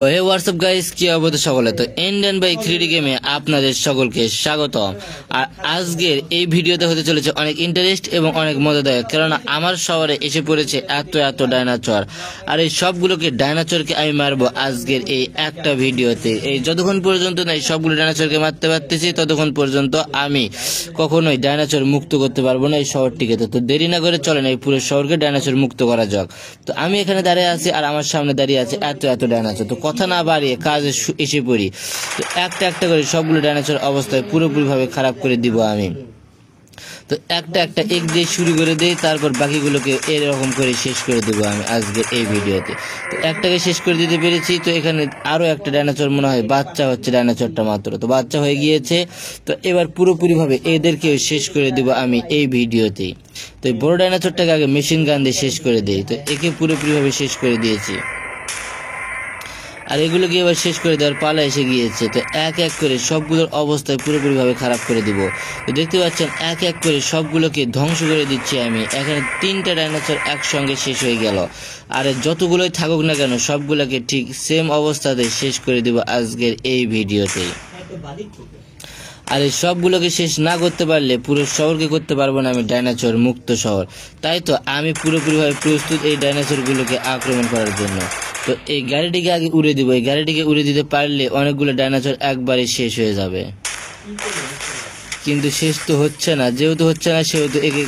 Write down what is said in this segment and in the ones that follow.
হে WhatsApp guys, কি অবস্থা সকলে? তো ইন্ডিয়ান বাই 3D গেমে আপনাদের সকলকে স্বাগত। আর আজকের এই ভিডিওতে হতে চলেছে অনেক ইন্টারেস্ট এবং অনেক মজাদায়ক, কেননা আমার শহরে এসে পড়েছে এত ডাইনোসর। আর এই সবগুলোকে ডাইনোসরকে আমি মারবো আজকের এই একটা ভিডিওতে। এই যতক্ষণ পর্যন্ত না এই সবগুলো ডাইনোসরকে মারতে পারতেছি ততক্ষণ পর্যন্ত আমি কখনোই ডাইনোসর মুক্ত করতে পারবো না এই শহরটিকে। তো দেরি না করে চলেন এই পুরো শহরকে ডাইনোসর মুক্ত করা যাক। তো আমি এখানে দাঁড়িয়ে আছি আর আমার সামনে দাঁড়িয়ে আছে এত ডাইনোসর। তো কথা না বাড়িয়ে কাজে এসে পড়ি। তো একটা করে সবগুলো ডাইনোসর অবস্থায় পুরোপুরি ভাবে খারাপ করে দিব আমি। তো একটা এক দিয়ে শুরু করে দেই, তারপর বাকিগুলোকে এরকম করে শেষ করে দেবো আমি আজকের এই ভিডিওতে। তো একটাকে শেষ করে দিতে পেরেছি। তো এখানে আরো একটা ডাইনোসর মনে হয় বাচ্চা হচ্ছে, ডাইনোসরটা মাত্র তো বাচ্চা হয়ে গিয়েছে। তো এবার পুরোপুরি ভাবে এদেরকেও শেষ করে দেবো আমি এই ভিডিওতে। তো এই বড় ডাইনোসরটাকে আগে মেশিন গান দিয়ে শেষ করে দেই। তো একে পুরোপুরি ভাবে শেষ করে দিয়েছি আর এগুলোকে এবার শেষ করে দেওয়ার পালা এসে গিয়েছে। তো এক করে সবগুলোর অবস্থায় পুরোপুরি ভাবে খারাপ করে দিব। তো দেখতে পাচ্ছেন এক করে সবগুলোকে ধ্বংস করে দিচ্ছি আমি। এখানে 3টা ডাইনোসর একসঙ্গে শেষ হয়ে গেল। আর যতগুলোই থাকুক না কেন সবগুলোকে ঠিক সেম অবস্থাতে শেষ করে দিব আজকের এই ভিডিওতে। আর এই সবগুলোকে শেষ না করতে পারলে পুরো শহরকে করতে পারবো না আমি ডাইনোসর মুক্ত শহর। তাই তো আমি পুরোপুরিভাবে প্রস্তুত এই ডাইনোসর গুলোকে আক্রমণ করার জন্য। তো এই গাড়িটিকে আগে উড়ে দিব। এই গাড়িটিকে উড়ে দিতে পারলে অনেকগুলো ডাইনোসর একবারে শেষ হয়ে যাবে, কিন্তু শেষ তো হচ্ছে না। যেহেতু হচ্ছে না সেহেতু একে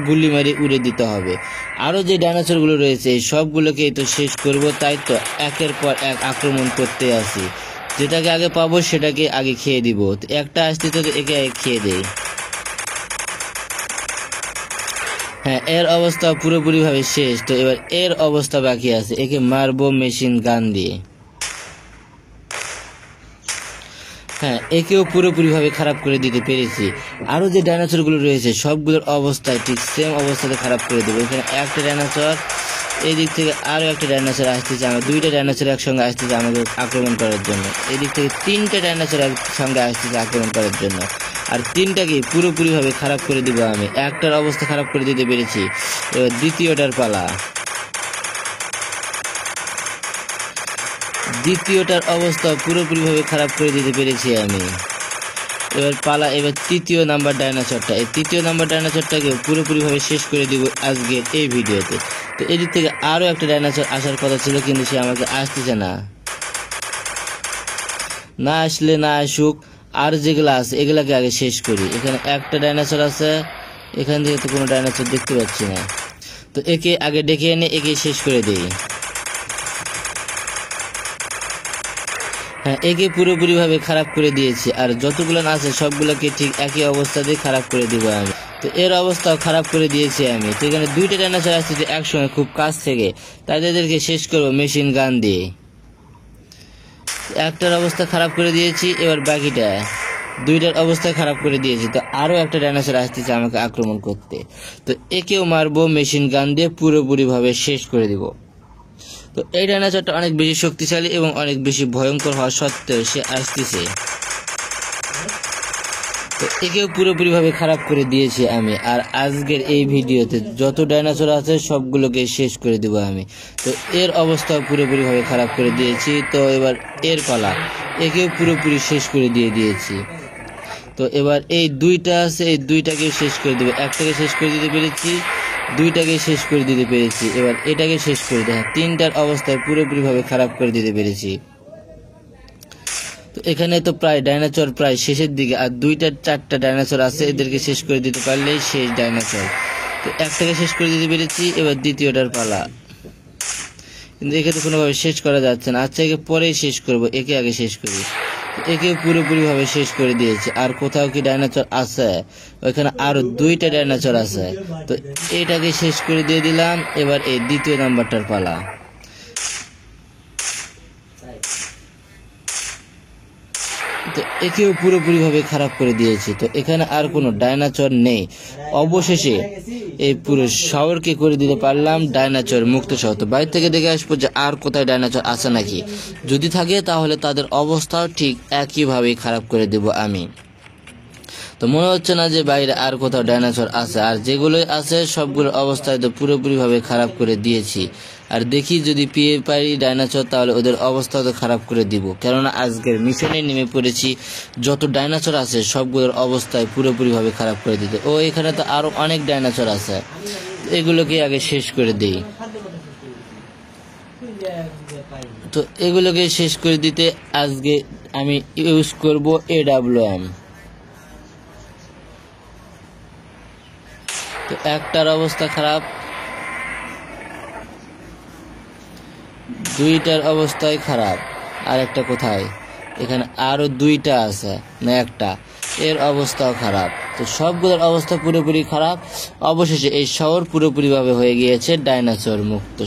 গুলি মারি উড়ে দিতে হবে। আরো যে ডাইনোসর গুলো রয়েছে এই সবগুলোকে তো শেষ করব। তাই তো একের পর এক আক্রমণ করতে আসি। যেটাকে আগে পাবো সেটাকে আগে খেয়ে দিব। তো একটা আসতে তো একে আগে খেয়ে দেই। হ্যাঁ, এর অবস্থা পুরোপুরি ভাবে শেষ। তো এবার এর অবস্থা বাকি আছে, একে মারবো মেশিন গান দিয়ে। হ্যাঁ, একেও পুরোপুরি ভাবে খারাপ করে দিতে পেরেছি। আরো যে ডাইনোসর গুলো রয়েছে সবগুলোর অবস্থায় ঠিক সেম অবস্থাতে খারাপ করে দেবো। এখানে একটা ডাইনোসর, এই দিক থেকে আরো একটা ডাইনোসর আসতেছে, আমার 2টা ডাইনোসর একসঙ্গে আসতেছে আমাকে আক্রমণ করার জন্য। এদিক থেকে 3টা ডাইনোসর একসঙ্গে আসতেছে আক্রমণ করার জন্য। আর 3টাকে পুরোপুরি ভাবে খারাপ করে দিব আমি। একটার অবস্থা খারাপ করে দিতে পেরেছি, এবার দ্বিতীয়টার পালা। দ্বিতীয়টার অবস্থা পুরোপুরি ভাবে খারাপ করে দিতে পেরেছি আমি। এবার পালা এবার তৃতীয় নাম্বার ডাইনোসরটা। এই তৃতীয় নাম্বার ডাইনোসরটাকে পুরোপুরি ভাবে শেষ করে দিব আজকের এই ভিডিওতে। তো এদিক থেকে আরো একটা ডাইনোসর আসার কথা ছিল, কিন্তু সে আমাকে আসতেছে না। না আসলে না আসুক, আর যেগুলো আছে এগুলাকে আগে শেষ করি। এখানে একটা ডাইনোসর আছে, এখান থেকে তো কোনো ডাইনোসর দেখতে পাচ্ছি না। তো একে আগে ডেকে এনে একে শেষ করে দেই। হ্যাঁ, একে পুরোপুরি ভাবে খারাপ করে দিয়েছি। আর যতগুলো আছে সবগুলোকে ঠিক একই অবস্থাতেই খারাপ করে দিব আমি। তো এর অবস্থাও খারাপ করে দিয়েছি আমি। তো এখানে 2টা ডাইনোসর আসছে একসঙ্গে খুব কাছ থেকে, তাদেরকে শেষ করবো মেশিন গান দিয়ে। একটার অবস্থা খারাপ করে দিয়েছি, এবার বাকিটা 2টার অবস্থা খারাপ করে দিয়েছি। তো আরো একটা ডাইনোসর আসতেছে আমাকে আক্রমণ করতে। তো একেও মারবো মেশিন গান দিয়ে, পুরোপুরি ভাবে শেষ করে দিব। তো এই ডাইনোসরটা অনেক বেশি শক্তিশালী এবং অনেক বেশি ভয়ঙ্কর হওয়া সত্ত্বেও সে আসতেছে। তো একেও পুরোপুরি ভাবে খারাপ করে দিয়েছি আমি। আর আজকের এই ভিডিওতে যত ডাইনোসর আছে সবগুলোকে শেষ করে দিব আমি। তো এর অবস্থাও পুরোপুরি ভাবে খারাপ করে দিয়েছি। তো এবার এর পালা, একেও পুরোপুরি শেষ করে দিয়েছি। তো এবার এই 2টা আছে, এই 2টাকে শেষ করে দেবো। একটাকে শেষ করে দিতে পেরেছি, 2টাকে শেষ করে দিতে পেরেছি। এবার এটাকে শেষ করে দেয়। 3টার অবস্থায় পুরোপুরি ভাবে খারাপ করে দিতে পেরেছি। তো এখানে তো প্রায় ডাইনোসর প্রায় শেষের দিকে, আর 4টা ডাইনোসর আছে, এদেরকে শেষ করে দিতে পারলেই শেষ ডাইনোসর। তো একটাকে শেষ করে দিতে পেরেছি, এবার দ্বিতীয়টার পালা। কিন্তু একে তো কোনোভাবে শেষ করা যাচ্ছে না। আচ্ছা, একে পরেই শেষ করব, একে আগে শেষ করি। একে পুরোপুরি ভাবে শেষ করে দিয়েছি। আর কোথাও কি ডাইনোসর আছে? ওইখানে আরো 2টা ডাইনোসর আছে। তো এটাকে শেষ করে দিয়ে দিলাম। এবার এই দ্বিতীয় নাম্বারটার পালা। তো একেও পুরোপুরি ভাবে খারাপ করে দিয়েছি। তো এখানে আর কোনো ডাইনোসর নেই। অবশেষে এই পুরো শহরকে করে দিতে পারলাম ডাইনোসর মুক্ত শহর। তো বাইরে থেকে দেখে আসবো যে আর কোথায় ডাইনোসর আছে নাকি। যদি থাকে তাহলে তাদের অবস্থাও ঠিক একইভাবেই খারাপ করে দেব আমি। তো মনে হচ্ছে না যে বাইরে আর কোথাও ডাইনোসর আছে। আর যেগুলোই আছে সবগুলোর অবস্থায় তো পুরোপুরি ভাবে খারাপ করে দিয়েছি। আর দেখি যদি পেয়ে পারি ডাইনোসর তাহলে ওদের অবস্থা তো খারাপ করে দিব, কেননা আজকের মিশনে নেমে পড়েছি যত ডাইনোসর আছে সবগুলোর অবস্থায় পুরোপুরিভাবে খারাপ করে দিতে। ও এখানে তো আরো অনেক ডাইনোসর আছে, এগুলোকে আগে শেষ করে দেই। তো এগুলোকে শেষ করে দিতে আজকে আমি ইউজ করব AWM। তো একটার অবস্থা খারাপ, দুইটার অবস্থাই খারাপ, আর একটা কোথায়, এখানে আরো দুইটা আছে না একটা, এর অবস্থাও খারাপ। তো সবগুলোর অবস্থা পুরোপুরি খারাপ। অবশেষে এই শহর পুরোপুরিভাবে হয়ে গিয়েছে ডাইনোসর মুক্ত।